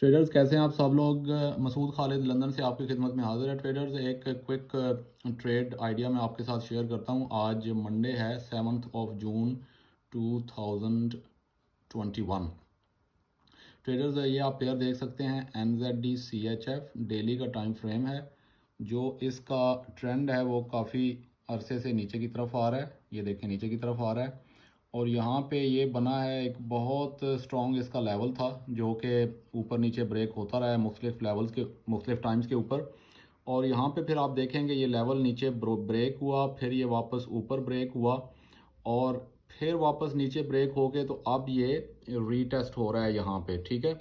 Traders कैसे हैं आप सब लोग। मसूद खालिद लंदन से आपकी खिदमत में हाजिर है। ट्रेडर्स एक क्विक ट्रेड आइडिया मैं आपके साथ शेयर करता हूं। आज मंडे है 7 जून 2021। ट्रेडर्स ये आप पेयर देख सकते हैं NZD CHF डेली का टाइम फ्रेम है। जो इसका ट्रेंड है वो काफ़ी अरसे से नीचे की तरफ आ रहा है। ये देखें नीचे की तरफ आ रहा है और यहाँ पे ये बना है एक बहुत स्ट्रॉन्ग इसका लेवल था जो कि ऊपर नीचे ब्रेक होता रहा है मुख्तलिफ लेवल्स के मुख्तलिफ टाइम्स के ऊपर। और यहाँ पे फिर आप देखेंगे ये लेवल नीचे ब्रेक हुआ, फिर ये वापस ऊपर ब्रेक हुआ और फिर वापस नीचे ब्रेक हो गए। तो अब ये रीटेस्ट हो रहा है यहाँ पे, ठीक है।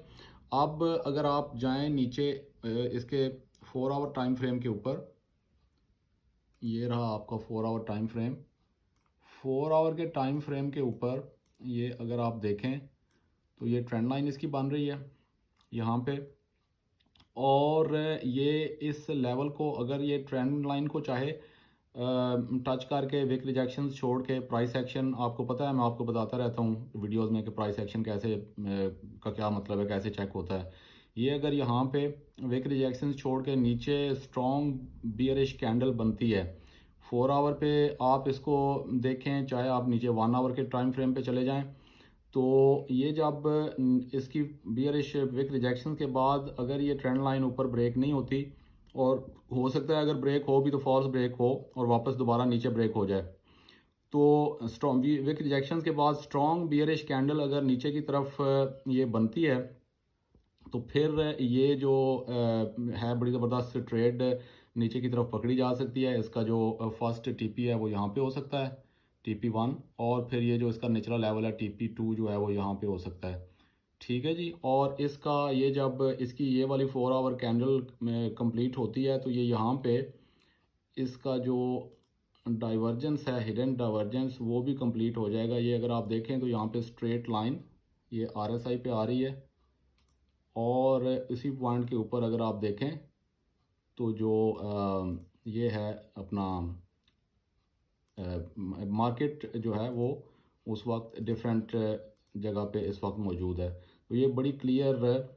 अब अगर आप जाएं नीचे इसके 4 आवर टाइम फ्रेम के ऊपर, ये रहा आपका 4 आवर टाइम फ्रेम। 4 आवर के टाइम फ्रेम के ऊपर ये अगर आप देखें तो ये ट्रेंड लाइन इसकी बन रही है यहाँ पे। और ये इस लेवल को अगर ये ट्रेंड लाइन को चाहे टच करके विक रिजेक्शंस छोड़ के प्राइस एक्शन, आपको पता है मैं आपको बताता रहता हूँ वीडियोस में कि प्राइस एक्शन कैसे का क्या मतलब है, कैसे चेक होता है। ये अगर यहाँ पे विक रिजेक्शंस छोड़ के नीचे स्ट्रॉन्ग बियरिश कैंडल बनती है 4 आवर पे, आप इसको देखें चाहे आप नीचे 1 आवर के टाइम फ्रेम पे चले जाएं, तो ये जब इसकी बियरिश विक रिजेक्शन के बाद अगर ये ट्रेंड लाइन ऊपर ब्रेक नहीं होती, और हो सकता है अगर ब्रेक हो भी तो फॉल्स ब्रेक हो और वापस दोबारा नीचे ब्रेक हो जाए, तो स्ट्रॉन्ग विक रिजेक्शन के बाद स्ट्रॉन्ग बियरिश कैंडल अगर नीचे की तरफ ये बनती है, तो फिर ये जो है बड़ी ज़बरदस्त ट्रेड नीचे की तरफ पकड़ी जा सकती है। इसका जो फर्स्ट टीपी है वो यहाँ पे हो सकता है, TP1, और फिर ये जो इसका नेचुरल लेवल है TP2 जो है वो यहाँ पे हो सकता है, ठीक है जी। और इसका ये जब इसकी ये वाली 4 आवर कैंडल कंप्लीट होती है तो ये यहाँ पे इसका जो डाइवर्जेंस है, हिडन डाइवर्जेंस, वो भी कंप्लीट हो जाएगा। ये अगर आप देखें तो यहाँ पे स्ट्रेट लाइन ये RSI पे आ रही है और इसी पॉइंट के ऊपर अगर आप देखें तो जो ये है अपना मार्केट जो है वो उस वक्त डिफरेंट जगह पे इस वक्त मौजूद है। तो ये बड़ी क्लियर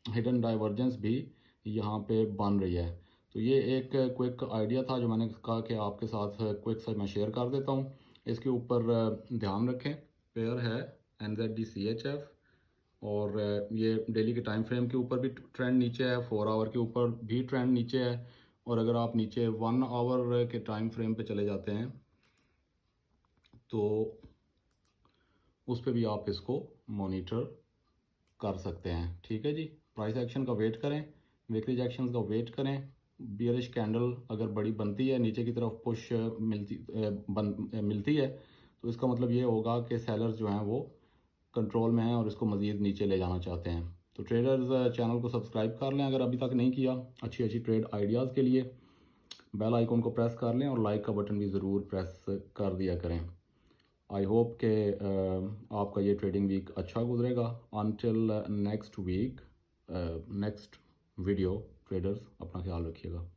हिडन डाइवर्जेंस भी यहाँ पे बन रही है। तो ये एक क्विक आइडिया था जो मैंने कहा कि आपके साथ क्विक सा मैं शेयर कर देता हूँ। इसके ऊपर ध्यान रखें, पेयर है NZD CHF और ये डेली के टाइम फ्रेम के ऊपर भी ट्रेंड नीचे है, 4 आवर के ऊपर भी ट्रेंड नीचे है, और अगर आप नीचे 1 आवर के टाइम फ्रेम पे चले जाते हैं तो उस पर भी आप इसको मॉनिटर कर सकते हैं, ठीक है जी। प्राइस एक्शन का वेट करें, विक रिजेक्शन का वेट करें। बियरिश कैंडल अगर बड़ी बनती है नीचे की तरफ पुश मिलती है तो इसका मतलब ये होगा कि सेलर्स जो हैं वो कंट्रोल में हैं और इसको मज़ीद नीचे ले जाना चाहते हैं। तो ट्रेडर्स चैनल को सब्सक्राइब कर लें अगर अभी तक नहीं किया। अच्छी अच्छी ट्रेड आइडियाज़ के लिए बेल आइकन को प्रेस कर लें और लाइक का बटन भी ज़रूर प्रेस कर दिया करें। आई होप के आपका ये ट्रेडिंग वीक अच्छा गुजरेगा। Until next week, next video, traders अपना ख्याल रखिएगा।